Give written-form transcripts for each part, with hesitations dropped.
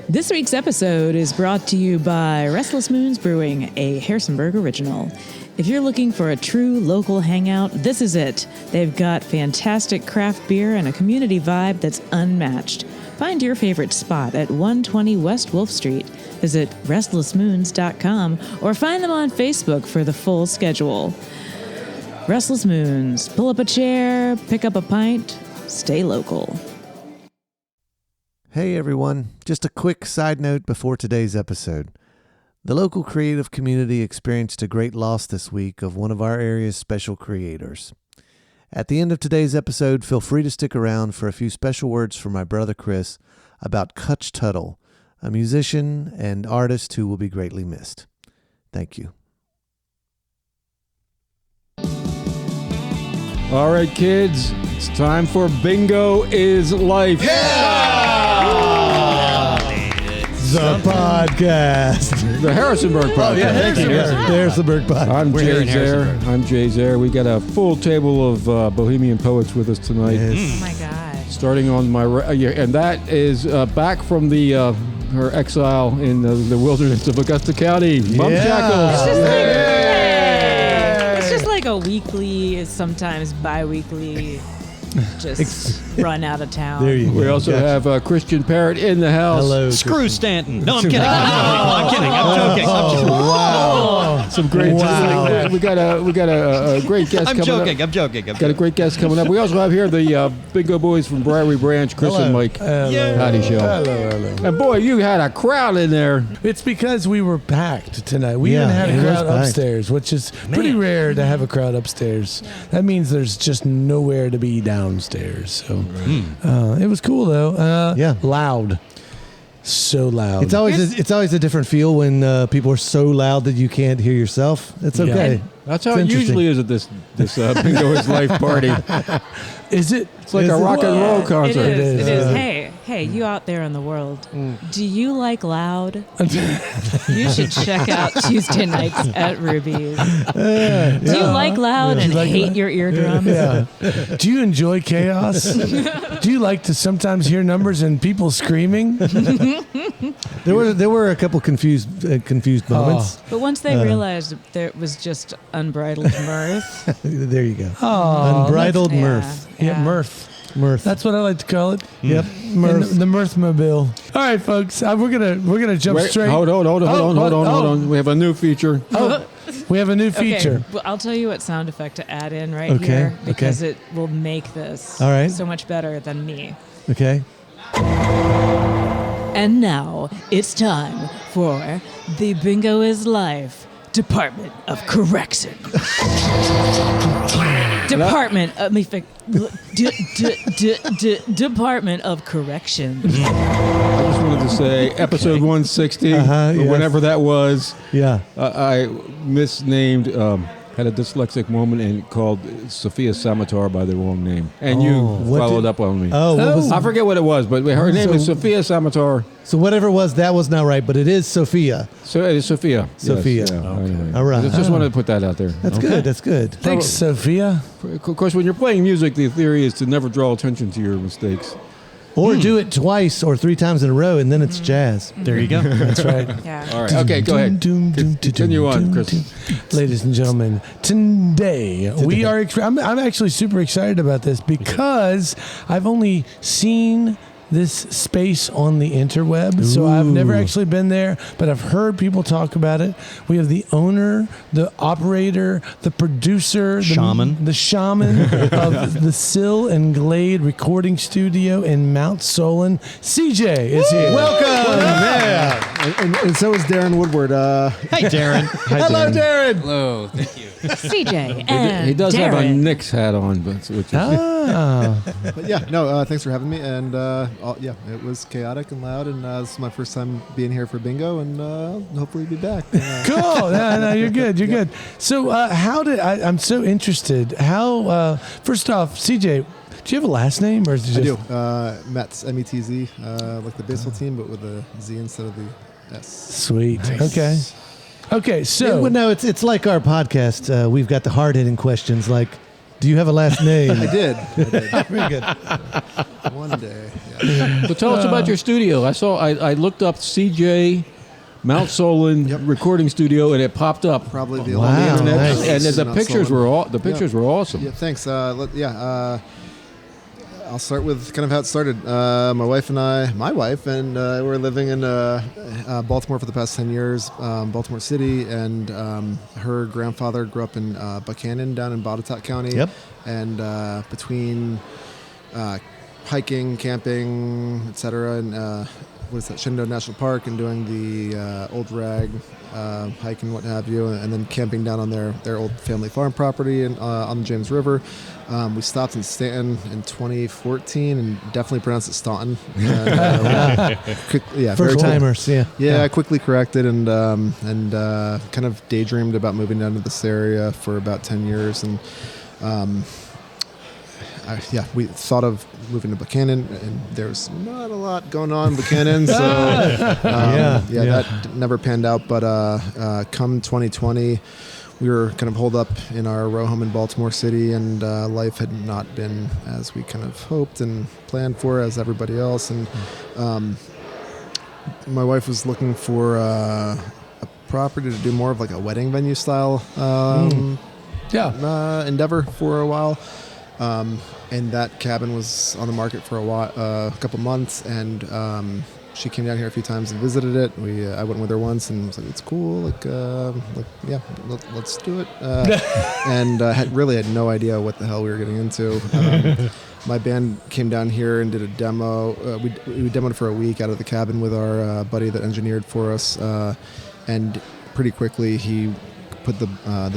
This week's episode is brought to you by Restless Moons Brewing, a Harrisonburg original. If you're looking for a true local hangout, this is it. They've got fantastic craft beer and a community vibe that's unmatched. Find your favorite spot at 120 West Wolf Street. Visit restlessmoons.com or find them on Facebook for the full schedule. Restless Moons. Pull up a chair, pick up a pint, stay local. Hey everyone, just a quick side note before today's episode. The local creative community experienced a great loss this week of one of our area's special creators. At the end of today's episode, feel free to stick around for a few special words from my brother Chris about Kutch Tuttle, a musician and artist who will be greatly missed. Thank you. All right, kids, it's time for Bingo is Life. The podcast. The Harrisonburg podcast. Oh, yeah, thank you. Harrisonburg podcast. I'm Jay Zare. We got a full table of Bohemian poets with us tonight. Yes. Oh my God. Starting on my and that is back from the her exile in the wilderness of Augusta County. Mom Shackles. It's just like a weekly, sometimes bi-weekly, just run out of town. There you go. We also have Christian Parrott in the house. Hello. Screw Stanton. No, I'm kidding. I'm joking. Wow. Some great. Wow. We got a great guest I'm coming up. joking. Got a great guest coming up. We also have here the Bingo Boys from Briary Branch, Chris and Mike. Howdy, show. Hello. And boy, you had a crowd in there. It's because we were packed tonight. We even had a it was crowd packed. upstairs, which is pretty rare to have a crowd upstairs. That means there's just nowhere to be downstairs. So it was cool though. Loud. So loud. It's always a different feel when people are so loud that you can't hear yourself. It's okay. Yeah. That's how It's it interesting. usually is at this Bingo is Life party. Is it? It's like a rock and roll concert. It is. is. Hey, you out there in the world, do you like loud? You should check out Tuesday nights at Ruby's. Do you like loud and like hate loud? your eardrums? Yeah. Do you enjoy chaos? Do you like to sometimes hear numbers and people screaming? There were a couple confused moments. But once they realized there was just unbridled mirth. There you go. Oh, Unbridled Yeah. mirth. Yeah, mirth. Mirth. That's what I like to call it. Yep. Mirth. The Mirthmobile. All right, folks. We're gonna jump Wait, straight. hold on. We have a new feature. We have a new feature. Okay, well, I'll tell you what sound effect to add in right Okay, here okay. because it will make this All right. so much better than me. Okay. And now it's time for the Bingo is Life Department of Correction. Department of Department of Correction. I just wanted to say episode 160, or yes. whenever that was. Yeah. I misnamed, had a dyslexic moment and called Sophia Samatar by the wrong name. And you what followed did- up on me. Oh, what was I forget what it was, but her name is Sophia Samatar. so whatever it was, that was not right, but it is Sophia. So it is Sophia. Sophia. Yes, yeah, anyway. All right. Just wanted to put that out there. That's good. That's good. Thanks, Sophia. Of course, when you're playing music, the theory is to never draw attention to your mistakes. Or do it twice or 3 times in a row, and then it's jazz. There you go. That's right. Yeah. All right. Okay, go ahead. Continue on, Chris. Ladies and gentlemen, today we are. I'm actually super excited about this because I've only seen this space on the interweb, so I've never actually been there, but I've heard people talk about it. We have the owner, the operator, the producer, the shaman of the Sill and Glade recording studio in Mount Solon. CJ is here. Welcome. Yeah. And so is Darren Woodward. Hey, Darren. Hello, Darren. Hello, thank you. CJ and He does have a Darren. Knicks hat on, but which is, But yeah, no, thanks for having me. And it was chaotic and loud. And this is my first time being here for Bingo, and hopefully be back. Cool. No, you're good. You're good. So, I'm so interested. How? First off, CJ, do you have a last name, or is it just? I do. Metz, M-E-T-Z, like the baseball team, but with a Z instead of the S. Sweet. Okay. So No, it's like our podcast. We've got the hard-hitting questions like, Do you have a last name? I did. Very good. One day. Yeah. So tell us about your studio. I looked up CJ Mount Solon recording studio, and it popped up Probably the Wow. only internet, Nice. and the Mount pictures Solon. were awesome. Yeah, thanks. I'll start with kind of how it started. My wife, we're living in Baltimore for the past 10 years, Baltimore City, and her grandfather grew up in Buchanan down in Botetourt County. Yep. And between hiking, camping, etc., and Shenandoah National Park, and doing the Old Rag hike and what have you, and then camping down on their old family farm property and on the James River. We stopped in Stanton in 2014 and definitely pronounced it Staunton. First timers, Yeah, I quickly corrected and kind of daydreamed about moving down to this area for about 10 years. And we thought of moving to Buchanan, and there's not a lot going on in Buchanan, so that never panned out. But come 2020, we were kind of holed up in our row home in Baltimore City, and life had not been as we kind of hoped and planned for, as everybody else. And my wife was looking for a property to do more of like a wedding venue style endeavor for a while. And that cabin was on the market for a couple months, and she came down here a few times and visited it. I went with her once and was like, "It's cool, let's do it." And had no idea what the hell we were getting into. My band came down here and did a demo. We demoed for a week out of the cabin with our buddy that engineered for us, and pretty quickly he put the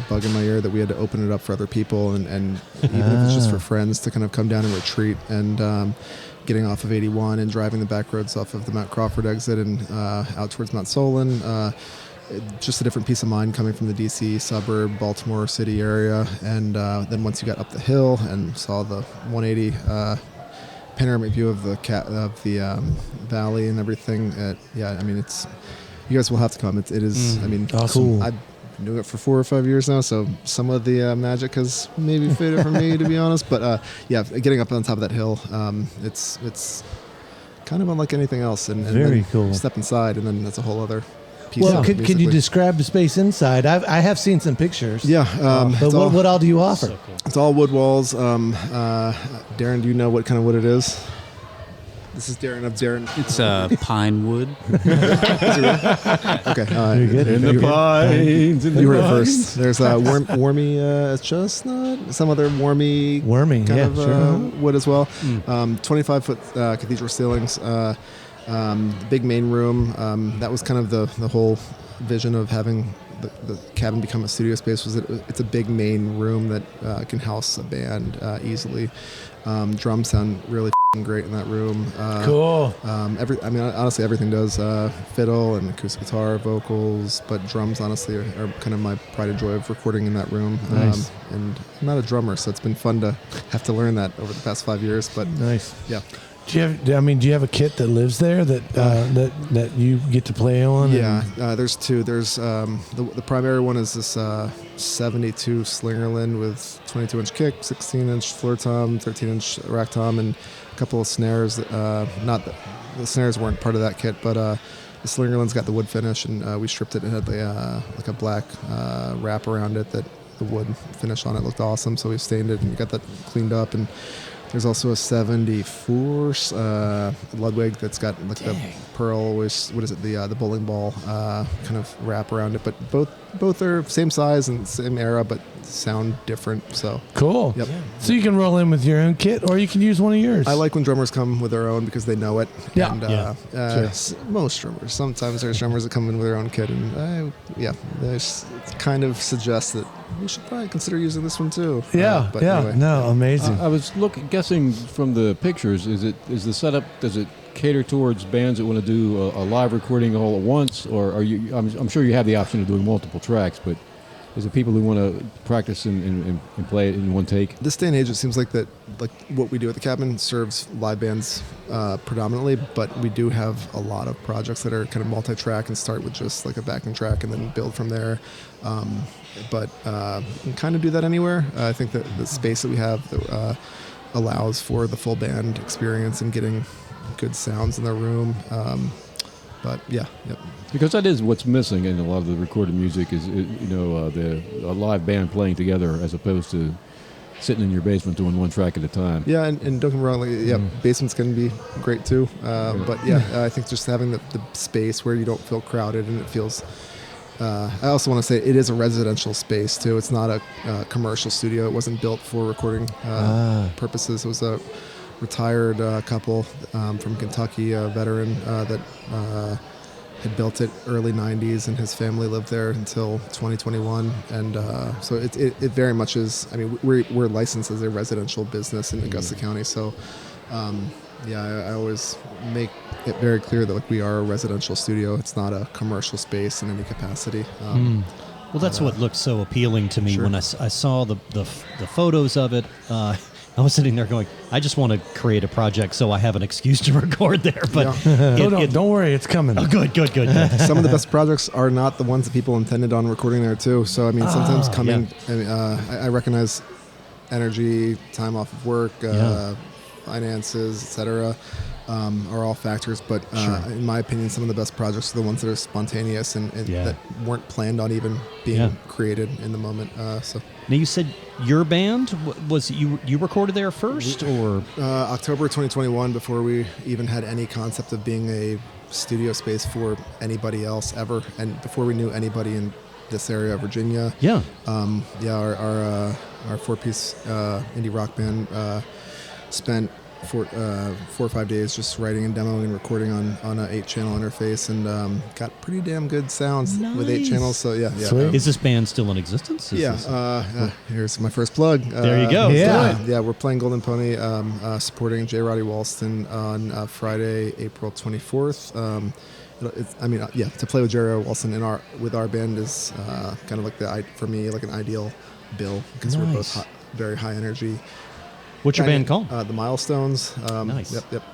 bug in my ear that we had to open it up for other people, and even if it's just for friends to kind of come down and retreat, and getting off of 81 and driving the back roads off of the Mount Crawford exit and out towards Mount Solon. Just a different peace of mind coming from the DC suburb, Baltimore City area. And then once you got up the hill and saw the 180 panoramic view of the valley and everything, it's, you guys will have to come. It is, awesome. I've been doing it for 4 or 5 years now, so some of the magic has maybe faded for me, to be honest. But getting up on top of that hill, it's kind of unlike anything else. And Very then cool. Step inside, and then that's a whole other piece. Well, could you basically. describe the space inside? I have seen some pictures. Yeah. But what all do you offer? So cool. It's all wood walls. Darren, do you know what kind of wood it is? This is Darren. It's pine wood. Okay. Very good. In the pines. You heard it first. There's wormy chestnut, some other wormy kind of wood as well. 25-foot cathedral ceilings. Big main room. That was kind of the whole vision of having the cabin become a studio space. Was that it's a big main room that can house a band easily. Drums sound really great in that room. Cool. Honestly, everything does. Fiddle and acoustic guitar, vocals, but drums, honestly, are kind of my pride and joy of recording in that room. Nice. And I'm not a drummer, so it's been fun to have to learn that over the past 5 years. But Nice. yeah. Do you have a kit that lives there that you get to play on? Yeah, there's two. There's the primary one is this 72 Slingerland with 22-inch kick, 16-inch floor tom, 13-inch rack tom, and a couple of snares. Not the snares weren't part of that kit, but the Slingerland's got the wood finish, and we stripped it and had like a black wrap around it that the wood finish on it looked awesome. So we stained it and got that cleaned up. And there's also a 74 Ludwig that's got like the pearl, what is it, the bowling ball kind of wrap around it. But both are same size and same era, but sound different. So cool. Yep. So you can roll in with your own kit, or you can use one of yours. I like when drummers come with their own because they know it. Yeah. And most drummers. Sometimes there's drummers that come in with their own kit, and it kind of suggests that we should probably consider using this one too. But anyway. No, amazing. I was guessing from the pictures. Is the setup? Does it cater towards bands that want to do a live recording all at once, or are you? I'm sure you have the option of doing multiple tracks, but Is it people who want to practice and play it in one take? This day and age, it seems like what we do at the cabin serves live bands predominantly, but we do have a lot of projects that are kind of multi-track and start with just like a backing track and then build from there. But you can kind of do that anywhere. I think that the space that we have allows for the full band experience and getting good sounds in the room. But yeah, yep. Because that is what's missing in a lot of the recorded music is a live band playing together as opposed to sitting in your basement doing one track at a time. Yeah, and don't get me wrong, basements can be great too. But I think just having the space where you don't feel crowded and it feels. I also want to say it is a residential space too. It's not a commercial studio. It wasn't built for recording purposes. It was a retired couple from Kentucky, a veteran that had built it early 90s, and his family lived there until 2021. And so it very much is. I mean, we're licensed as a residential business in Augusta County. So I always make it very clear that we are a residential studio. It's not a commercial space in any capacity. Well, that's what looked so appealing to me when I saw the photos of it. I was sitting there going, I just want to create a project so I have an excuse to record there. But don't worry, it's coming. Oh, good. Some of the best projects are not the ones that people intended on recording there too. So I mean, sometimes coming, I recognize energy, time off of work, finances, etc. Are all factors, but in my opinion, some of the best projects are the ones that are spontaneous and that weren't planned on even being created in the moment. Now you said your band was you recorded there first, or October 2021, before we even had any concept of being a studio space for anybody else ever, and before we knew anybody in this area of Virginia. Our 4-piece indie rock band spent 4 or 5 days just writing and demoing and recording on an 8-channel interface, and got pretty damn good sounds with 8 channels. So is this band still in existence? Here's my first plug. There you go. We're playing Golden Pony, supporting Roddy Walston on Friday, April 24th. To play with Roddy Walston with our band is kind of like for me like an ideal bill, because we're both very high energy. What's your band called? The Milestones. Nice. Yep.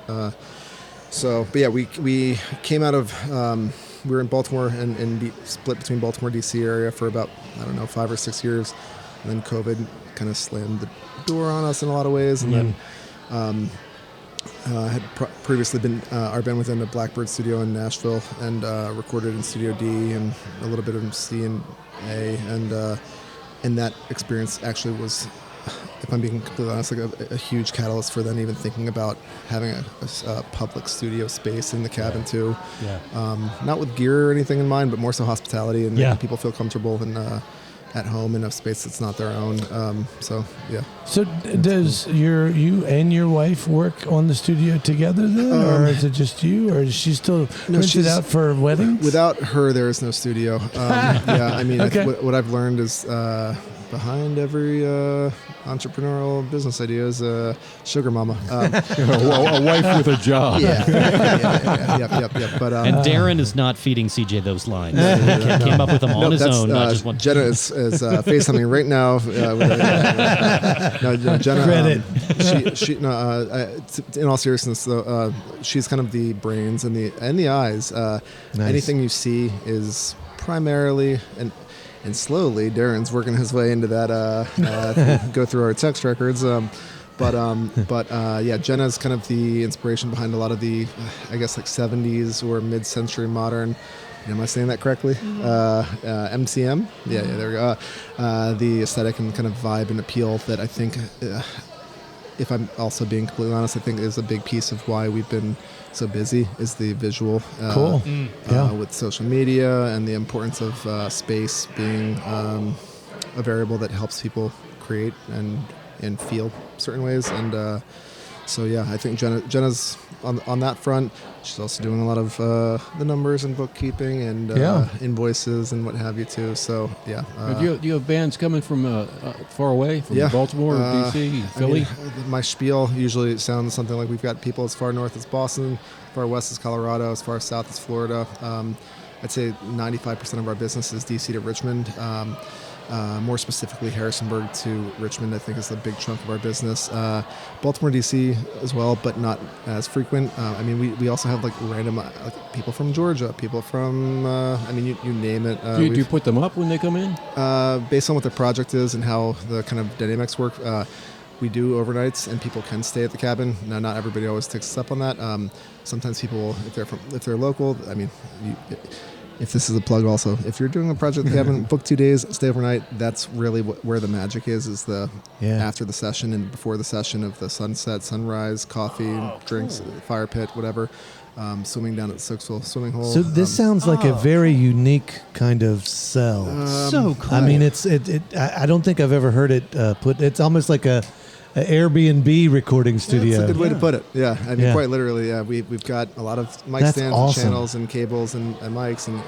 We came out of, we were in Baltimore and split between Baltimore, D.C. area for about, 5 or 6 years. And then COVID kind of slammed the door on us in a lot of ways. And then had previously been, our band was in the Blackbird studio in Nashville and recorded in Studio D and a little bit of C and A. And that experience actually was, if I'm being completely honest, like a huge catalyst for then even thinking about having a public studio space in the cabin too. Not with gear or anything in mind, but more so hospitality and making people feel comfortable and at home in a space that's not their own. So does you and your wife work on the studio together then, or is it just you, or is she still rented out for weddings? Without her, there is no studio. What I've learned is behind every entrepreneurial business idea is a sugar mama. A wife with a job. Yep. But and Darren is not feeding CJ those lines. He came up with them on his own. Not just one. Jenna is FaceTiming right now. Jenna. Credit. In all seriousness, though, she's kind of the brains and the eyes. Anything you see is primarily and slowly, Darren's working his way into that. Go through our text records, Jenna's kind of the inspiration behind a lot of the, I guess, like 70s or mid-century modern. Am I saying that correctly? MCM. Yeah, there we go. The aesthetic and kind of vibe and appeal that I think, if I'm also being completely honest, I think is a big piece of why we've been so busy is the visual. Cool. With social media and the importance of space being a variable that helps people create and feel certain ways. And I think Jenna's on that front. She's also doing a lot of the numbers and bookkeeping and invoices and what have you too. So do you have bands coming from far away, from Baltimore, DC, Philly? My spiel usually sounds something like we've got people as far north as Boston, as far west as Colorado, as far south as Florida. I'd say 95% of our business is DC to Richmond. More specifically, Harrisonburg to Richmond, I think, is a big chunk of our business. Baltimore, D.C. as well, but not as frequent. I mean, we also have like random people from Georgia, people from, you name it. Do you put them up when they come in? Based on what the project is and how the kind of dynamics work, we do overnights, and people can stay at the cabin. Now, not everybody always takes us up on that. Sometimes people, if they're local, I mean, if this is a plug also, if you're doing a project at the cabin, book 2 days, stay overnight. That's really where the magic is the after the session and before the session of the sunset, sunrise, coffee, drinks, fire pit, whatever. Swimming down at the Sixwell swimming hole. So this sounds like a very unique kind of cell. So cool. I mean, I don't think I've ever heard it put. It's almost like a Airbnb recording studio. That's a good way to put it. Yeah, I mean, quite literally. Yeah, we've got a lot of mic That's stands, awesome. and channels, and cables, and mics, and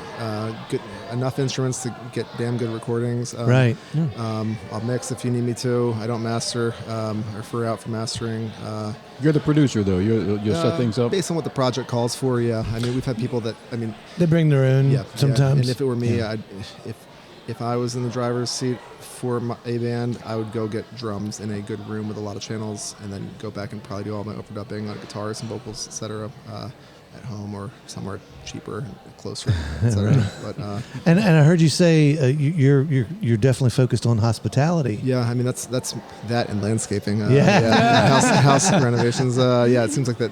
good enough instruments to get damn good recordings. Right. I'll mix if you need me to. I don't master or refer out for mastering. You're the producer, though. You'll set things up? Based on what the project calls for, yeah. I mean, we've had people that, They bring their own sometimes. And if it were me, if I was in the driver's seat for a band, I would go get drums in a good room with a lot of channels, and then go back and probably do all my overdubbing on guitars and vocals, etc. At home or somewhere cheaper, closer, etc. But and I heard you say you're definitely focused on hospitality. yeah, I mean that's that and landscaping. House renovations. It seems like that.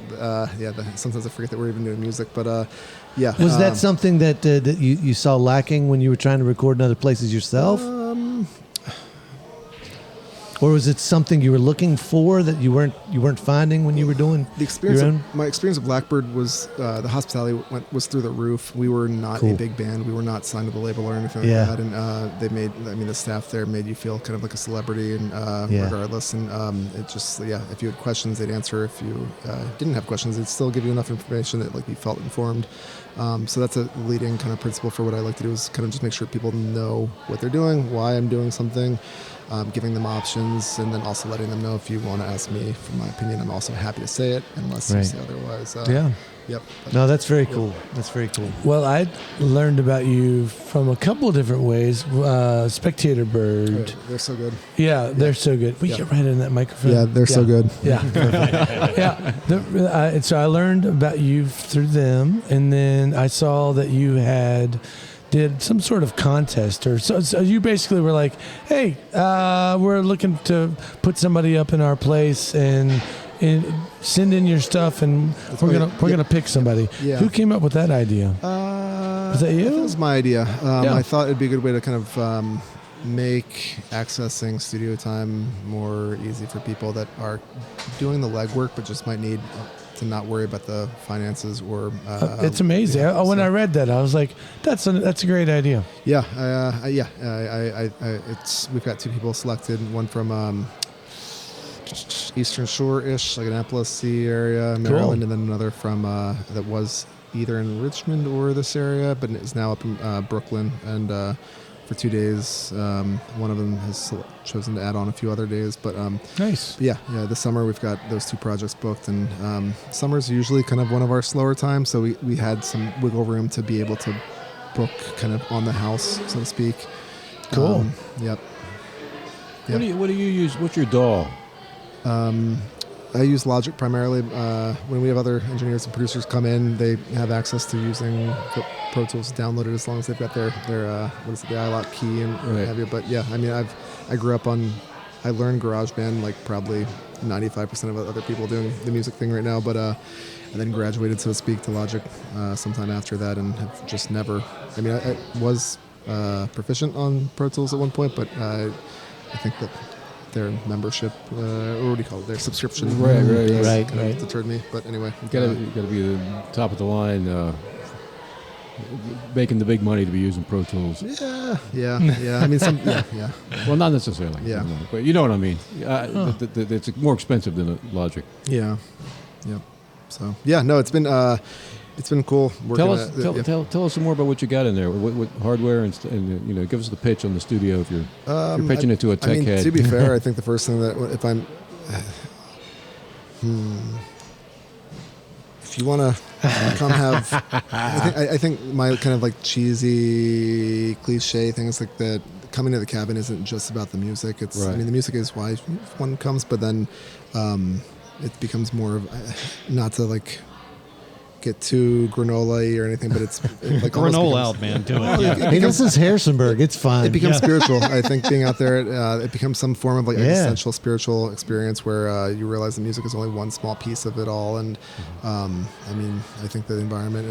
Sometimes I forget that we're even doing music, but yeah. Was that something that you saw lacking when you were trying to record in other places yourself? Or was it something you were looking for that you weren't finding when you were doing the experience? your own? My experience of Blackbird was the hospitality was through the roof. We were not a big band. We were not signed to the label or anything like that. And they made, the staff there made you feel kind of like a celebrity, and regardless. And it just, if you had questions, they'd answer. If you didn't have questions, they'd still give you enough information that you felt informed. So that's a leading kind of principle for what I like to do, is kind of just make sure people know what they're doing, why I'm doing something. Giving them options, and then also letting them know if you want to ask me for my opinion, I'm also happy to say it, unless you say otherwise. Yep. No, that's very cool. That's very cool. Well, I learned about you from a couple of different ways. Spectator Bird. They're so good. Yeah, they're so good. We get right in that microphone. Yeah, they're so good. Yeah. And so I learned about you through them, and then I saw that you did some sort of contest, or so you basically were like, hey, we're looking to put somebody up in our place, and send in your stuff, and we're gonna pick somebody. Yeah. Who came up with that idea? Was that you? That was my idea. I thought it'd be a good way to kind of make accessing studio time more easy for people that are doing the legwork but just might need to not worry about the finances or. It's amazing. When I read that, I was like, "That's a great idea." Yeah, we've got 2 people selected. One from Eastern Shore-ish, like Annapolis Sea area, Maryland, and then another from that was either in Richmond or this area, but is now up in Brooklyn. And for 2 days, one of them has chosen to add on a few other days. But nice. Yeah. This summer we've got those 2 projects booked, and summer's usually kind of one of our slower times, so we had some wiggle room to be able to book kind of on the house, so to speak. Cool. Yep. What do you use? What's your DAW? I use Logic primarily. When we have other engineers and producers come in, they have access to using Pro Tools downloaded, as long as they've got their the iLok key and what have you. But yeah, I mean, I learned GarageBand like probably 95% of other people doing the music thing right now, but and then graduated, so to speak, to Logic sometime after that, and have just never. I mean, I was proficient on Pro Tools at one point, but I think that their membership, or what do you call it? Their subscription, right, deterred me. But anyway, you gotta be the top of the line, making the big money to be using Pro Tools. Yeah. I mean, yeah. Well, not necessarily. Yeah. But you know what I mean. It's more expensive than Logic. Yeah. Yep. So yeah, no, it's been cool. Tell us some more about what you got in there. What hardware and give us the pitch on the studio if you're pitching it to a tech head. To be fair, I think the first thing that if I'm if you want to come have, I think my kind of like cheesy cliche things like that coming to the cabin isn't just about the music. It's Right. I mean, the music is why one comes, but then it becomes more of not to like get too granola-y or anything, but it's like Granola out, man. Do it. Yeah. Hey, this is Harrisonburg. It's fine. It becomes spiritual. I think being out there, it becomes some form of like existential spiritual experience where you realize the music is only one small piece of it all. And I mean, I think the environment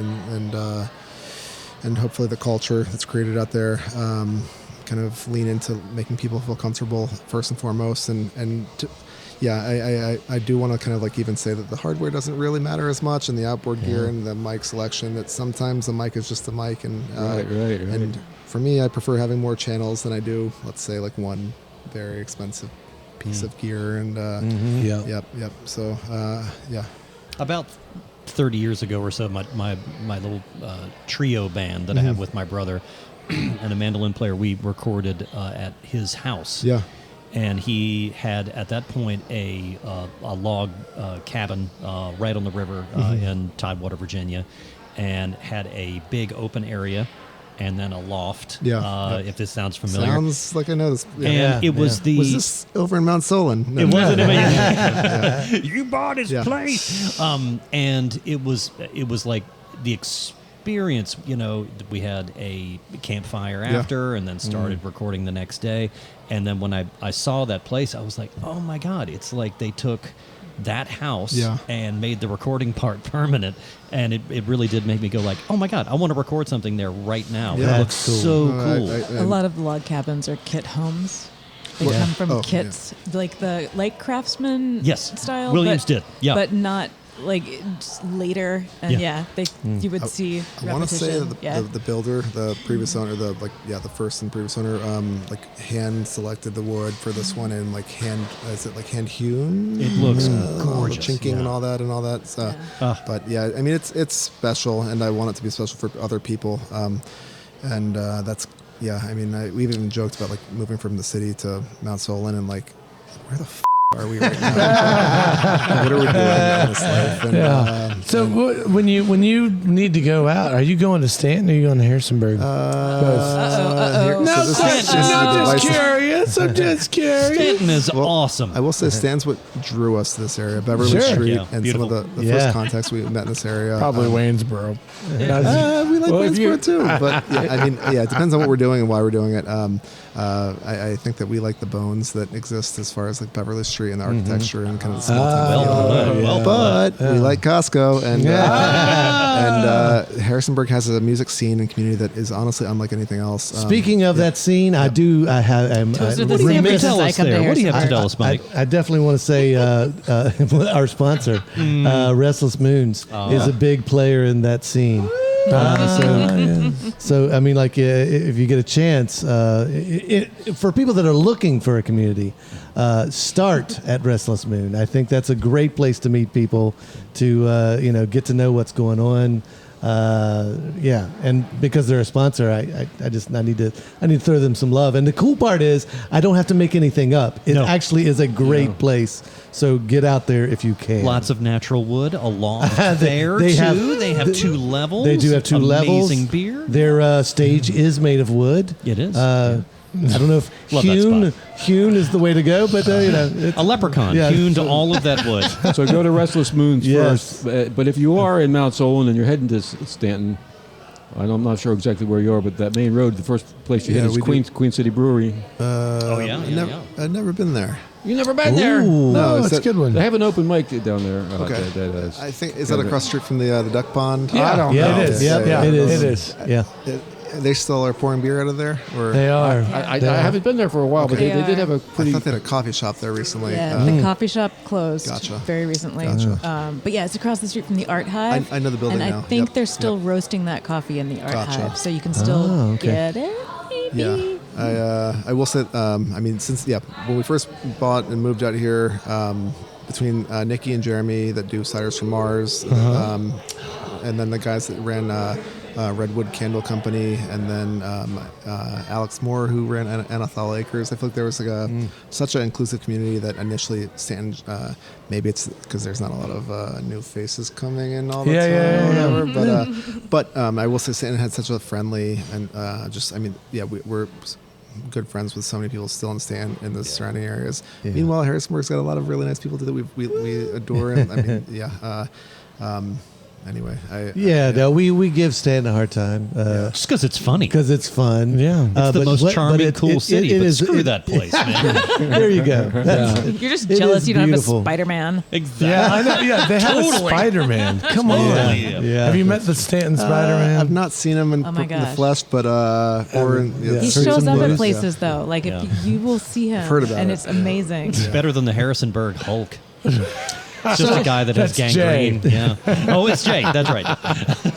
and hopefully the culture that's created out there kind of lean into making people feel comfortable first and foremost. I do want to kind of like even say that the hardware doesn't really matter as much, and the outboard gear and the mic selection. That sometimes a mic is just a mic, and Right. And for me, I prefer having more channels than I do, let's say, like one very expensive piece of gear. And yep. So About 30 years ago or so, my little trio band that I have with my brother and a mandolin player, we recorded at his house. Yeah. And he had, at that point, a log cabin right on the river in Tidewater, Virginia, and had a big open area and then a loft, if this sounds familiar. Sounds like I know this. Yeah. And it was the... Was this over in Mount Solon? No. It wasn't amazing. You bought his Yeah. place. And it was like the experience, we had a campfire after and then started recording the next day. And then when I saw that place, I was like, oh my God, it's like they took that house and made the recording part permanent. And it really did make me go like, oh my God, I want to record something there right now. Yeah. It looks so cool. A lot of log cabins are kit homes. They come from kits, like the Craftsman style. Williams did, but not like just later. And you would see. I want to say repetition. that the builder, the previous owner, the first and previous owner, like hand selected the wood for this one and like hand hewn? It looks all the gorgeous. chinking and all that. So, but yeah, I mean it's special, and I want it to be special for other people. And that's I mean we've even joked about like moving from the city to Mount Solon and like where the are we right now? What are we doing in this life? And, So when you need to go out, are you going to Stanton or are you going to Harrisonburg? I'm just curious. Stanton is awesome. I will say Stan's what drew us to this area. Beverly Street and beautiful. some of the first contacts we met in this area. Probably Waynesboro. We like Waynesboro too. But I mean, it depends on what we're doing and why we're doing it. I think that we like the bones that exist as far as like Beverly Street and the architecture and kind of the small town. But we like Costco and Harrisonburg has a music scene and community that is honestly unlike anything else. Speaking of that scene, I do. Those are the same What reasons I come to do you have to Harrisonburg. tell us, Mike? I definitely want to say our sponsor, Restless Moons, is a big player in that scene. So I mean, like, if you get a chance, for people that are looking for a community, start at Restless Moon. I think that's a great place to meet people, to get to know what's going on. And because they're a sponsor, I need to throw them some love. And the cool part is I don't have to make anything up. It actually is a great place. So get out there if you can. Lots of natural wood, a loft there they too. They have 2 levels. They do have 2 levels. Amazing beer. Their stage is made of wood. It is. I don't know if Love that hewn is the way to go, but a leprechaun hewn to all of that wood. So go to Restless Moons Yes. first. But if you are in Mount Solon and you're heading to Stanton, I'm not sure exactly where you are, but that main road, the first place you hit is Queen City Brewery. I've never been there. You never been there? No, that's a good one. They have an open mic down there. Okay. I think is that across the street from the duck pond? I don't know. It is. Yeah, It is. It is. Yeah. They still are pouring beer out of there, or They are. I haven't been there for a while, but they did have a I pretty. thought they had a coffee shop there recently. Yeah, the coffee shop closed Gotcha. very recently. Gotcha. But yeah, it's across the street from the Art Hive. I know the building and now. I think Yep. they're still roasting that coffee in the Art Gotcha. Hive, so you can still get it. Maybe. Yeah, I will say. I mean, since when we first bought and moved out here, between Nikki and Jeremy that do Ciders from Mars, and then the guys that ran Redwood Candle Company, and then Alex Moore who ran Anathal Acres. I feel like there was like such an inclusive community that initially Stanton. Maybe it's because there's not a lot of new faces coming in all the time, or whatever. But I will say Stanton had such a friendly and we're good friends with so many people still in the surrounding areas. Meanwhile, Harrisonburg's got a lot of really nice people that we adore. And I mean, anyway, we give Stan a hard time. Just because it's funny. Because it's fun. Yeah. It's the most charming, cool city. But screw that place, man. There you go. You're just jealous you don't beautiful. have a Spider-Man. Exactly. Yeah, I know. Yeah, they have a Totally. Spider-Man. Come on. Yeah. Have you met the Stanton Spider-Man? I've not seen him in the gosh. flesh, but or in, Yeah. He Heard shows some up at news. places though. Like if you will see him, heard about and it. it's amazing. It's better than the Harrisonburg Hulk. It's just a guy that has That's gangrene. Jay. Yeah. Oh, it's Jay. That's right.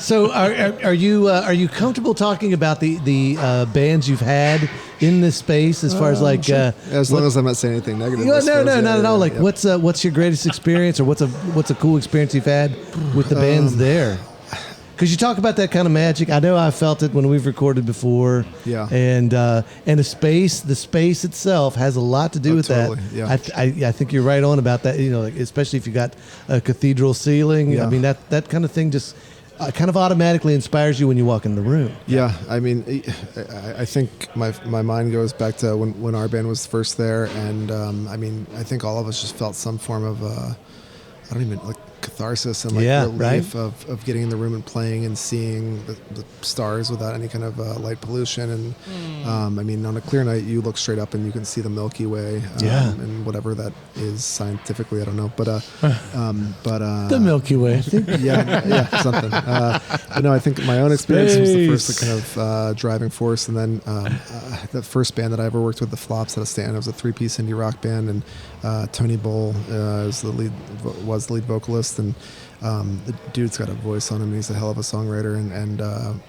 So are you comfortable talking about the bands you've had in this space as far as like as long as I'm not saying anything negative. no, I suppose, not at all. Like, yeah. what's your greatest experience, or what's a cool experience you've had with the bands there? Because you talk about that kind of magic. I know I felt it when we've recorded before. Yeah. And the space itself has a lot to do with totally, that. yeah. I think you're right on about that. You know, like, especially if you got a cathedral ceiling. Yeah. I mean, that kind of thing just kind of automatically inspires you when you walk in the room. Yeah, I mean, I think my mind goes back to when our band was first there, and I mean, I think all of us just felt some form of I don't even like catharsis and like relief of getting in the room and playing and seeing the stars without any kind of light pollution. And I mean, on a clear night, you look straight up and you can see the Milky Way. And whatever that is scientifically, I don't know. But The Milky Way. something. But no, I think my own experience was the first kind of driving force. And then the first band that I ever worked with, the Flops, at a stand. It was a 3-piece indie rock band, and Tony Bull was the lead vocalist, and the dude's got a voice on him. He's a hell of a songwriter,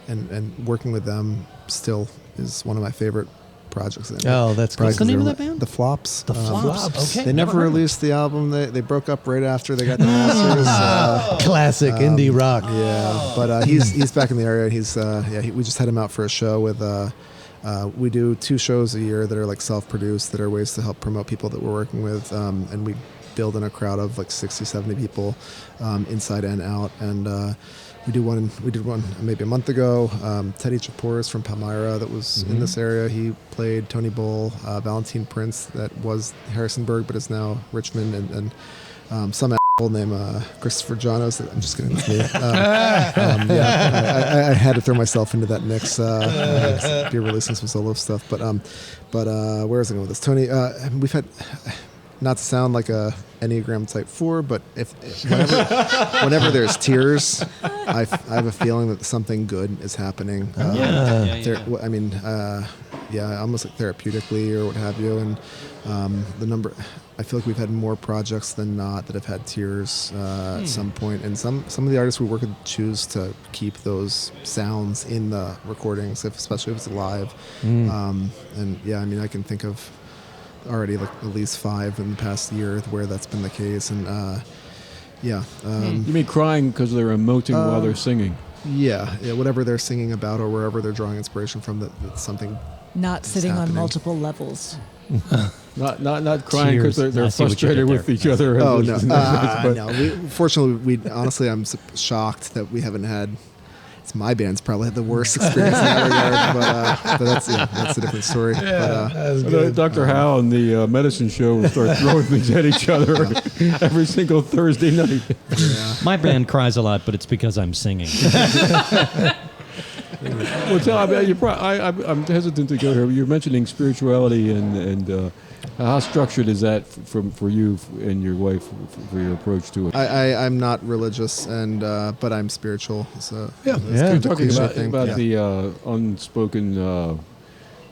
and working with them still is one of my favorite projects. Oh, that's cool. What's the name of that band? The Flops. The Flops. Okay. They never released the album. They broke up right after they got the masters. Classic indie rock. Yeah, but he's back in the area. He's we just had him out for a show with. We do 2 shows a year that are like self-produced, that are ways to help promote people that we're working with, and we build in a crowd of like 60, 70 people, inside and out. And we did one maybe a month ago. Teddy Chapour from Palmyra that was in this area. He played Tony Bull, Valentine Prince that was Harrisonburg but is now Richmond, and some asshole named Christopher Janos. I'm just kidding. With me. I had to throw myself into that mix. Be releasing some solo stuff, but where is I going with this? Tony, we've had. Not to sound like a Enneagram Type 4, but whenever there's tears, I have a feeling that something good is happening. I mean, almost like therapeutically or what have you. And I feel like we've had more projects than not that have had tears at some point. And some of the artists we work with choose to keep those sounds in the recordings, especially if it's live. And I mean, I can think of already like at least 5 in the past year where that's been the case. And You mean crying because they're emoting while they're singing? Yeah, whatever they're singing about or wherever they're drawing inspiration from, that's something Not sitting happening. on multiple levels. Not crying because Tears. they're I see what you frustrated did with there. each other. Oh no, But- no. Fortunately, honestly, I'm shocked that we haven't had. It's my band's probably had the worst experience in that regard, but that's a different story. Dr. Howe on the medicine show will start throwing things at each other every single Thursday night. My band cries a lot, but it's because I'm singing. Well, tell I'm hesitant to go here. You're mentioning spirituality and how structured is that for you and your wife for your approach to it? I'm not religious, but I'm spiritual. So You're kind of a talking cliche about thing. the unspoken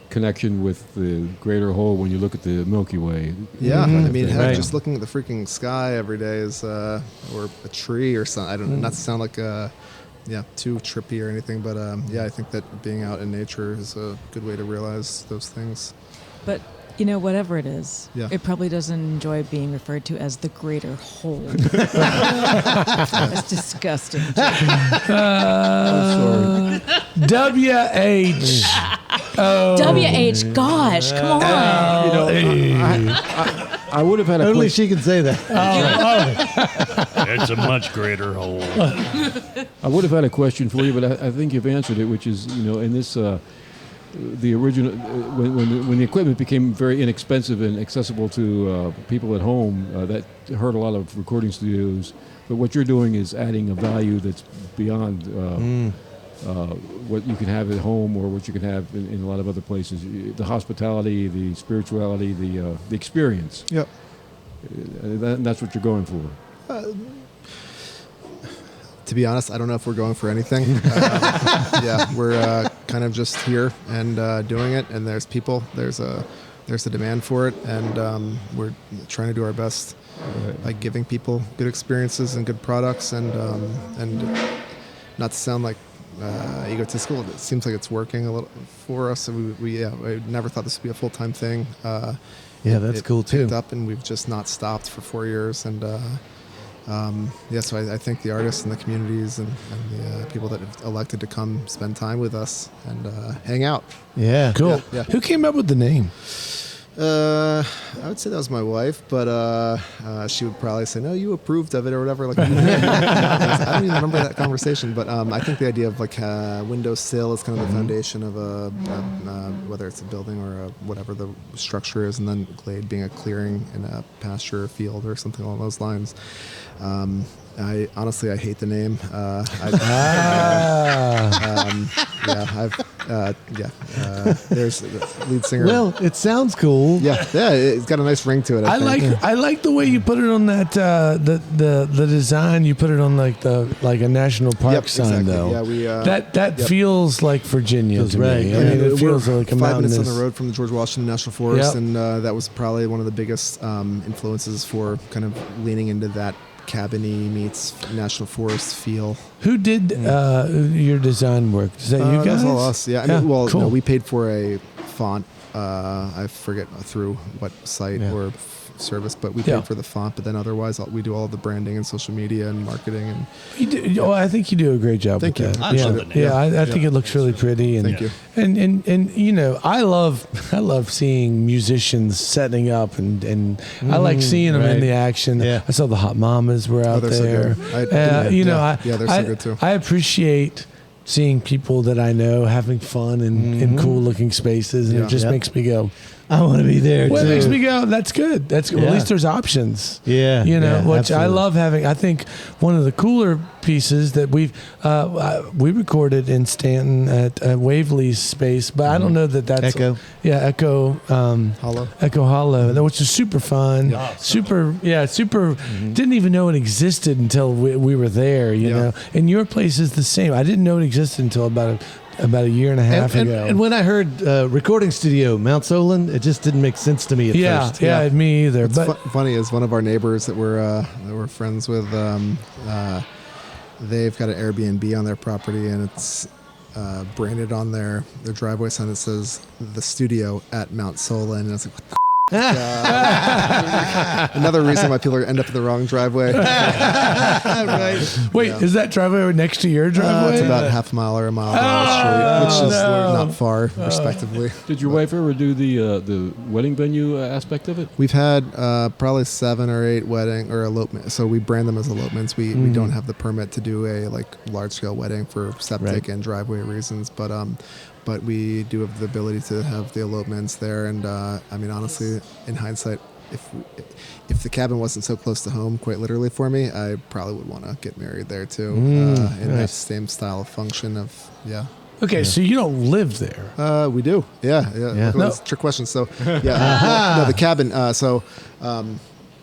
connection with the greater whole when you look at the Milky Way. Yeah, I mean, Right. just looking at the freaking sky every day is, or a tree or something. I don't know, not to sound like too trippy or anything, but I think that being out in nature is a good way to realize those things. But whatever it is, it probably doesn't enjoy being referred to as the greater whole. That's disgusting. WH. WH, gosh, come on. I would have had a Only question. she can say that. It's a much greater whole. I would have had a question for you, but I think you've answered it, which is, in this the original when the equipment became very inexpensive and accessible to people at home, that hurt a lot of recording studios. But what you're doing is adding a value that's beyond what you can have at home or what you can have in a lot of other places. The hospitality, the spirituality, the experience. Yep. That's what you're going for. To be honest, I don't know if we're going for anything. We're kind of just here and doing it. And there's people. There's a demand for it, and we're trying to do our best by giving people good experiences and good products. And not to sound like egotistical, it seems like it's working a little for us. So I never thought this would be a full-time thing. That's cool too. Picked up, and we've just not stopped for 4 years. And so I think the artists and the communities and the people that have elected to come spend time with us and hang out. Yeah. Cool. Yeah. Who came up with the name? I would say that was my wife, but she would probably say, "No, you approved of it" or whatever. Like, I don't even remember that conversation. But I think the idea of like windowsill is kind of the foundation of whether it's a building or whatever the structure is, and then glade being a clearing in a pasture or field or something along those lines. I honestly hate the name. There's the lead singer. Well, it sounds cool. Yeah, it's got a nice ring to it. I think. I like the way you put it on that the design. You put it on like a national park sign, exactly. though. Yeah, that feels like Virginia to right. me. Yeah. I mean, it feels we're like a 5 minutes mountainous. on the road from the George Washington National Forest, Yep. and that was probably one of the biggest influences for kind of leaning into that cabiny meets national forest feel. Who did your design work? Is that you guys? That's all us. Yeah. Cool. No, we paid for a font. I forget through what site or service, but we paid for the font. But then otherwise, we do all of the branding and social media and marketing. And You do, I think you do a great job Thank with you. that. I love the name. Yeah, I think it looks really pretty. And, Thank you. And you know, I love seeing musicians setting up, and I like seeing them in right. the action. Yeah. I saw the Hot Mamas were out they're so there. good. They're so good too. I appreciate seeing people that I know having fun in cool looking spaces, and it just makes me go, I want to be there well, too. it makes me go, that's good. That's good. Yeah. At least there's options. Yeah. You know, yeah, which I absolutely. love having. I think one of the cooler pieces that we recorded in Stanton at Waverly's space, but I don't know that that's Echo. Echo Hollow. Echo Hollow, which is super fun. Yeah, super. Didn't even know it existed until we were there. You know, and your place is the same. I didn't know it existed until about a year and a half ago. And when I heard recording studio Mount Solon, it just didn't make sense to me at first. Yeah, me either. What's But funny is one of our neighbors that we're friends with. They've got an Airbnb on their property, and it's branded on their driveway sign that says "The Studio at Mount Solon," and it's like, what the another reason why people end up in the wrong driveway. Right. wait, is that driveway next to your driveway? It's about half a mile or a mile down the street, which is not far, respectively. Did your wife ever do the wedding venue aspect of it? We've had probably 7 or 8 wedding or elopement. So we brand them as elopements. We don't have the permit to do a large scale wedding for septic and driveway reasons, but we do have the ability to have the elopements there. And I mean, honestly, in hindsight, if the cabin wasn't so close to home, quite literally for me, I probably would want to get married there too, in that same style of function of Okay, so you don't live there. We do. Yeah. That's a trick question. So, no, the cabin. So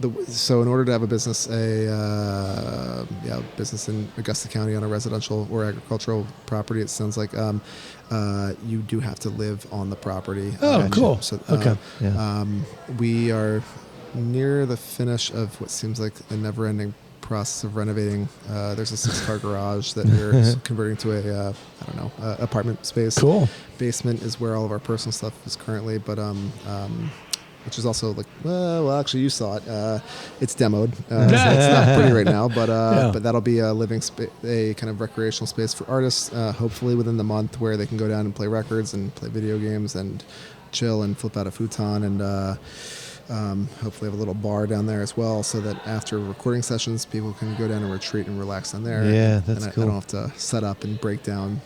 in order to have a business, business in Augusta County on a residential or agricultural property, it sounds like you do have to live on the property. Oh, cool. So, Okay. we are near the finish of what seems like a never-ending process of renovating. There's a 6-car garage that we're converting to a apartment space. Cool. Basement is where all of our personal stuff is currently, but which is also actually you saw it. It's demoed, so it's not pretty right now, but that'll be a living a kind of recreational space for artists. Hopefully within the month, where they can go down and play records and play video games and chill and flip out a futon and. Hopefully have a little bar down there as well, so that after recording sessions, people can go down and retreat and relax down there. Yeah, that's and cool. I don't have to set up and break down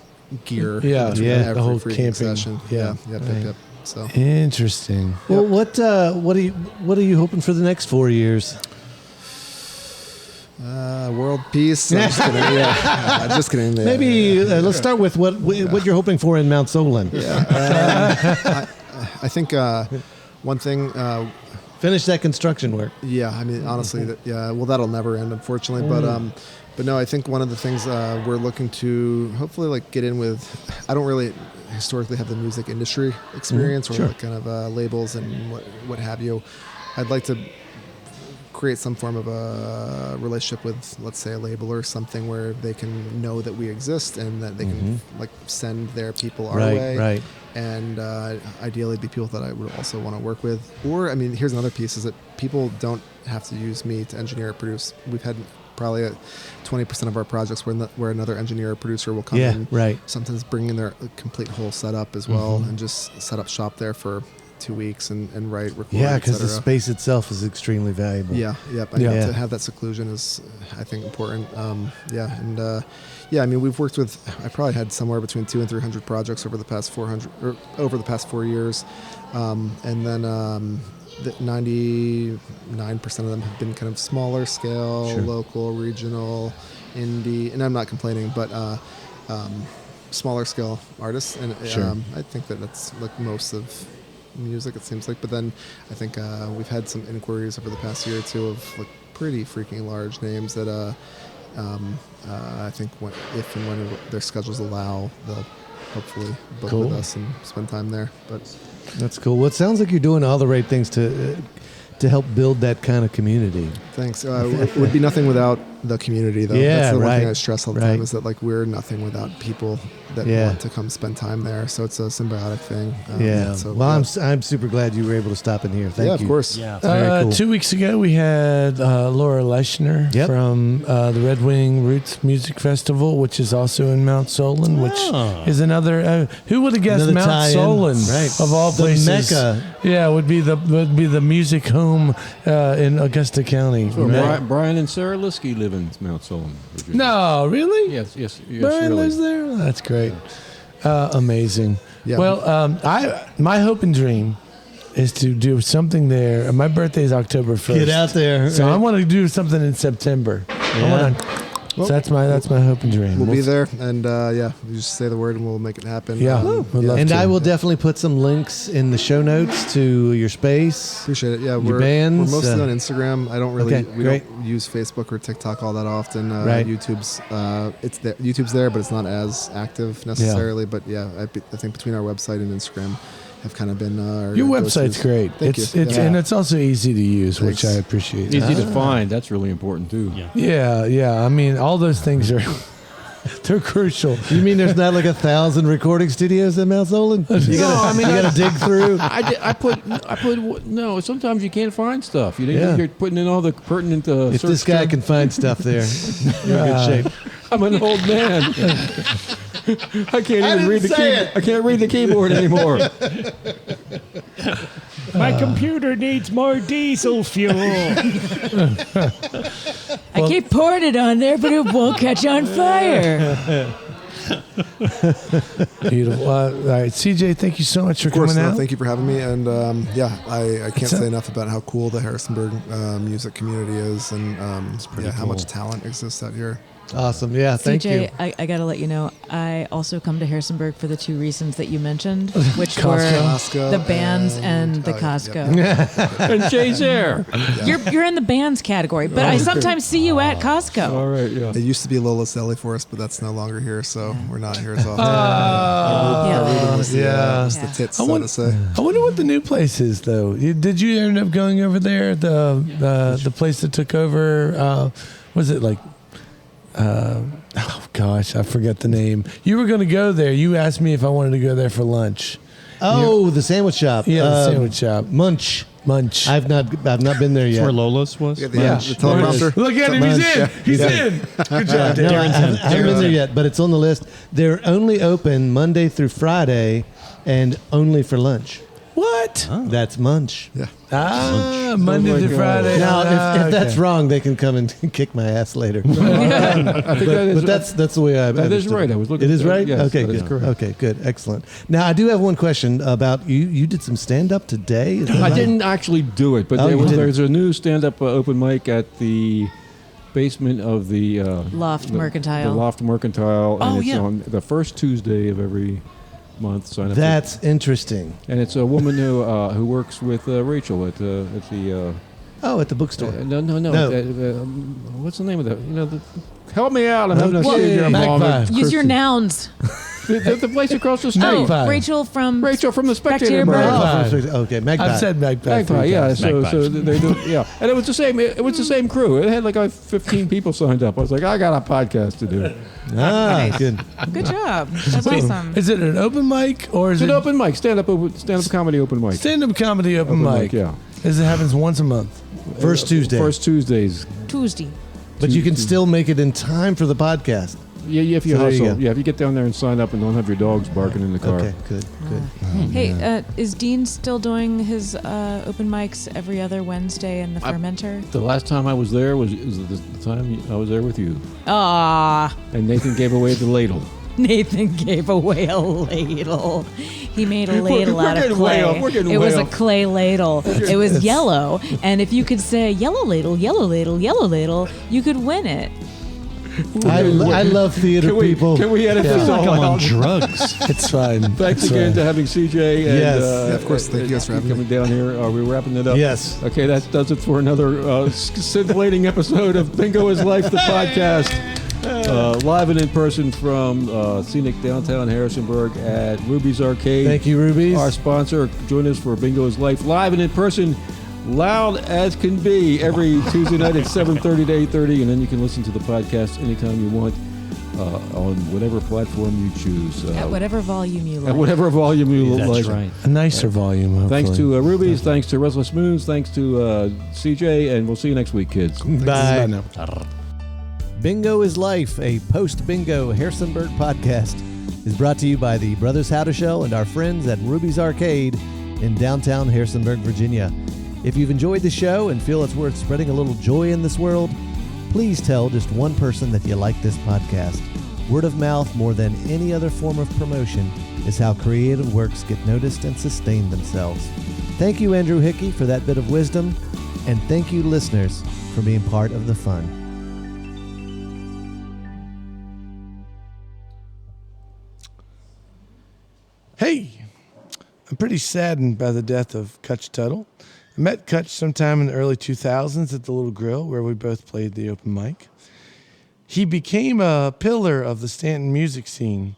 gear. Yeah, between yeah, the every whole freaking camping. session. Yeah, Yep. So Interesting. Well, what are you hoping for the next 4 years? world peace. I'm just kidding. I'm just kidding. Yeah. Maybe let's start with what you're hoping for in Mount Solon. I think one thing. Finish that construction work. Yeah, I mean, honestly, well, that'll never end, unfortunately. But no, I think one of the things we're looking to hopefully like get in with. I don't really historically have the music industry experience or like kind of labels and what have you. I'd like to create some form of a relationship with, let's say, a label or something where they can know that we exist and that they can like send their people our way. Right. And ideally be people that I would also want to work with. Or, I mean, here's another piece is that people don't have to use me to engineer or produce. We've had probably 20% of our projects where another engineer or producer will come in. Right. Sometimes bring in their complete whole setup as well and just set up shop there for 2 weeks and write, record, because the space itself is extremely valuable. Yeah, yep. To have that seclusion is, I think, important. I mean, we've worked with. I probably had somewhere between 200 and 300 projects over the past 4 years, and then 99% of them have been kind of smaller scale, local, regional, indie, and I'm not complaining, but smaller scale artists, and I think that's like most of music, it seems like. But then I think we've had some inquiries over the past year or two of like pretty freaking large names that I think if and when their schedules allow, they'll hopefully book with us and spend time there. But that's cool. Well, it sounds like you're doing all the right things to help build that kind of community. Thanks. It would be nothing without the community, though. Yeah, that's the one right. thing I stress all the time is that like we're nothing without people that want to come spend time there. So it's a symbiotic thing. I'm super glad you were able to stop in here. Thank you. Yeah, of course. Yeah. Very cool. 2 weeks ago, we had Laura Leischner from the Red Wing Roots Music Festival, which is also in Mount Solon, which is another. Who would have guessed Another Mount tie-in. Solon, Right. of all The places? Mecca. Yeah, would be the music home in Augusta County. So Brian and Sarah Liskey live in Mount Solon, Virginia. No, really? Yes, Brian really. lives there. Oh, that's great. Amazing. Yeah. Well, my hope and dream is to do something there. My birthday is October 1st. Get out there. So I want to do something in September. So that's my hope and dream. We'll be there, and you just say the word, and we'll make it happen. Yeah, we'd love And to. I will definitely put some links in the show notes to your space. Appreciate it. Yeah, Your we're bands, mostly on Instagram. I don't really we great. don't use Facebook or TikTok all that often. Right. YouTube's YouTube's there, but it's not as active necessarily. But I think between our website and Instagram have kind of been our Your website's go-tos. great. Thank It's you. and it's also easy to use, Thanks. which I appreciate. Easy to find. That's really important too. Yeah. Yeah. I mean, all those things are they're crucial. You mean there's not like 1,000 recording studios in Mount Solon? You gotta dig through. I put no. Sometimes you can't find stuff. You're putting in all the pertinent. If this guy can find stuff there, you're in good shape. I'm an old man. I can't even read the keyboard. I can't read the keyboard anymore. My computer needs more diesel fuel. I keep pouring it on there, but it won't catch on fire. Beautiful. All right, CJ, thank you so much for Of course, coming out. thank you for having me. And I can't say enough about how cool the Harrisonburg music community is, and how much talent exists out here. Awesome. Yeah, thank you. CJ, I got to let you know, I also come to Harrisonburg for the two reasons that you mentioned, which were Costco the bands and the Costco. And Jay's there. You're in the bands category, but I sometimes see you at Costco. All right. Yeah. It used to be Lola's Deli for us, but that's no longer here, so we're not here as often. The tits, so to say. I wonder what the new place is, though. Did you end up going over there? The place that took over, was it like... oh gosh, I forget the name. You were going to go there. You asked me if I wanted to go there for lunch. Oh, the sandwich shop. Yeah, the sandwich shop. Munch. I've not been there yet. That's where Lola's was. The teleprompter. Look at him. He's in. He's in. Good job, No, I Darren. haven't been there yet, but it's on the list. They're only open Monday through Friday, and only for lunch. What? That's Munch. Yeah. Monday like, to Friday. Now, if that's okay. wrong, they can come and kick my ass later. I think but that's the way I. That is understood right. it. I was looking. It is right. Yes, Okay, that is good. correct. Okay, good. Excellent. Now, I do have one question about you. You did some stand up today. Is that I right? didn't actually do it, but Oh, you didn't. there's a new stand-up open mic at the basement of the Loft Mercantile. The Loft Mercantile, and Oh, it's yeah. on the first Tuesday of every month. Sign up. That's interesting. And it's a woman who works with Rachel at the. Oh, at the bookstore. No. No. What's the name of that? Help me out. I'm having a Well, stage involvement. Magpie. Use your Christian. nouns. The place across the street. Magpie. Rachel from Rachel from the Spectator Spectator. Brand. Magpie. Okay, Magpie. I've said Magpie. Magpie, three yeah. times. So they do, yeah. And it was the same. It was the same crew. It had like 15 people signed up. I was like, I got a podcast to do. Ah, good. Good job. That's awesome. Is it an open mic or is It's it an open mic, stand-up comedy open mic. stand-up comedy open mic? Yeah. Is it happens once a month? First Tuesday. First Tuesdays. Tuesday. But you can still make it in time for the podcast. Yeah, if you So there you hustle. go. Yeah, if you get down there and sign up and don't have your dogs barking in the car. Okay, good. Hey, is Dean still doing his open mics every other Wednesday in the fermenter? The last time I was there was the time I was there with you. Ah, And Nathan gave away the ladle. Nathan gave away a ladle. He made a ladle We're out of getting clay. way off. We're getting It way was a off. clay ladle. It was yellow, and if you could say yellow ladle, yellow ladle, yellow ladle, you could win it. I love theater people. Can we edit Yeah. this I feel like all I'm on out? drugs. It's fine. Thanks It's again fine. to having CJ and Yes. Yeah, of course. Thank you guys for having coming me. down here. Are we wrapping it up? Yes. Okay, that does it for another scintillating episode of Bingo is Life, the podcast. Live and in person from scenic downtown Harrisonburg at Ruby's Arcade. Thank you, Rubies. Our sponsor. Join us for Bingo is Life, live and in person, loud as can be, every Tuesday night at 7:30 to 8:30, and then you can listen to the podcast anytime you want on whatever platform you choose. At whatever volume you like. At whatever volume you That's like. right. A nicer volume, hopefully. Thanks to Rubies, thanks to Restless Moons, thanks to CJ, and we'll see you next week, kids. Bye. now. Bingo is Life, a post-bingo Harrisonburg podcast, is brought to you by the Brothers Howdershell and our friends at Ruby's Arcade in downtown Harrisonburg, Virginia. If you've enjoyed the show and feel it's worth spreading a little joy in this world, please tell just one person that you like this podcast. Word of mouth, more than any other form of promotion, is how creative works get noticed and sustain themselves. Thank you, Andrew Hickey, for that bit of wisdom, and thank you, listeners, for being part of the fun. Hey, I'm pretty saddened by the death of Kutch Tuttle. I met Kutch sometime in the early 2000s at the Little Grill where we both played the open mic. He became a pillar of the Stanton music scene.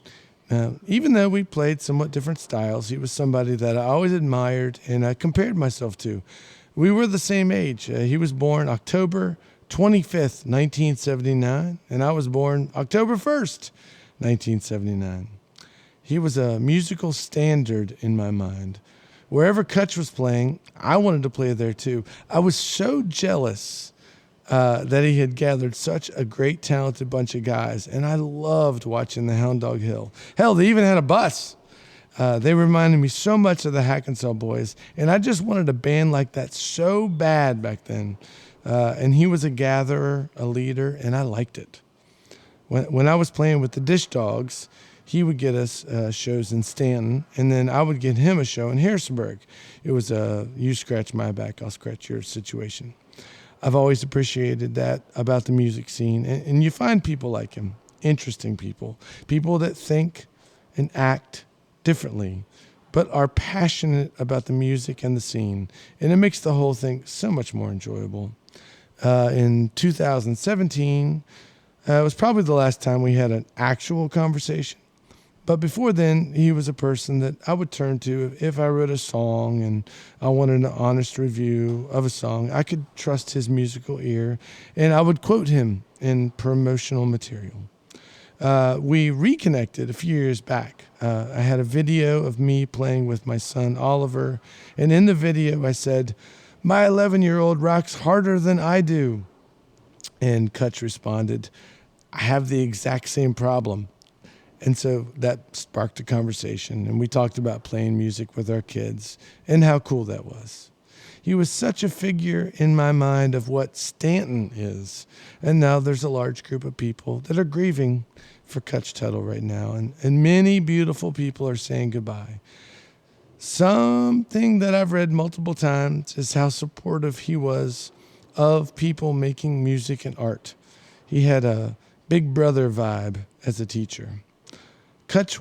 Even though we played somewhat different styles, he was somebody that I always admired and I compared myself to. We were the same age. He was born October 25th, 1979, and I was born October 1st, 1979. He was a musical standard in my mind. Wherever Kutch was playing, I wanted to play there too. I was so jealous that he had gathered such a great, talented bunch of guys, and I loved watching the Hound Dog Hill. Hell, they even had a bus. They reminded me so much of the Hackensaw Boys, and I just wanted a band like that so bad back then. And he was a gatherer, a leader, and I liked it. When I was playing with the Dish Dogs, he would get us shows in Stanton, and then I would get him a show in Harrisonburg. It was a you scratch my back, I'll scratch yours situation. I've always appreciated that about the music scene, and you find people like him, interesting people that think and act differently, but are passionate about the music and the scene, and it makes the whole thing so much more enjoyable. In 2017, it was probably the last time we had an actual conversation. But before then, he was a person that I would turn to if I wrote a song and I wanted an honest review of a song. I could trust his musical ear, and I would quote him in promotional material. We reconnected a few years back. I had a video of me playing with my son, Oliver, and in the video I said, "My 11-year-old rocks harder than I do." And Kutch responded, "I have the exact same problem." And so that sparked a conversation, and we talked about playing music with our kids and how cool that was. He was such a figure in my mind of what Stanton is. And now there's a large group of people that are grieving for Cutch Tuttle right now, and many beautiful people are saying goodbye. Something that I've read multiple times is how supportive he was of people making music and art. He had a big brother vibe as a teacher. Cutch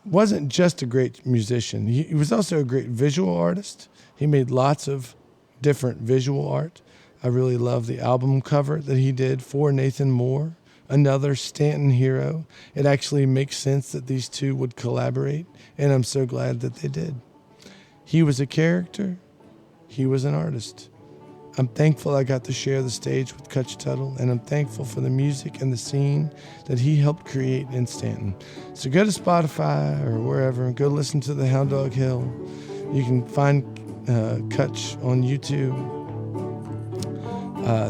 wasn't just a great musician. He was also a great visual artist. He made lots of different visual art. I really love the album cover that he did for Nathan Moore, another Stanton hero. It actually makes sense that these two would collaborate, and I'm so glad that they did. He was a character. He was an artist. I'm thankful I got to share the stage with Cutch Tuttle, and I'm thankful for the music and the scene that he helped create in Stanton. So go to Spotify or wherever and go listen to the Hound Dog Hill. You can find Cutch on YouTube.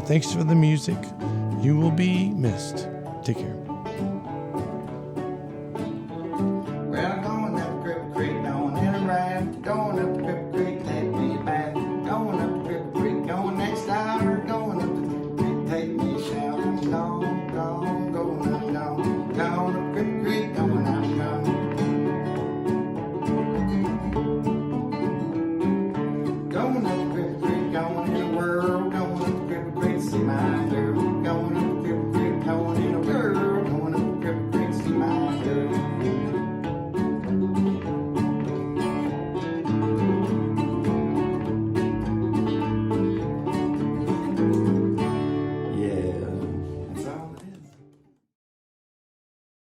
Thanks for the music. You will be missed. Take care.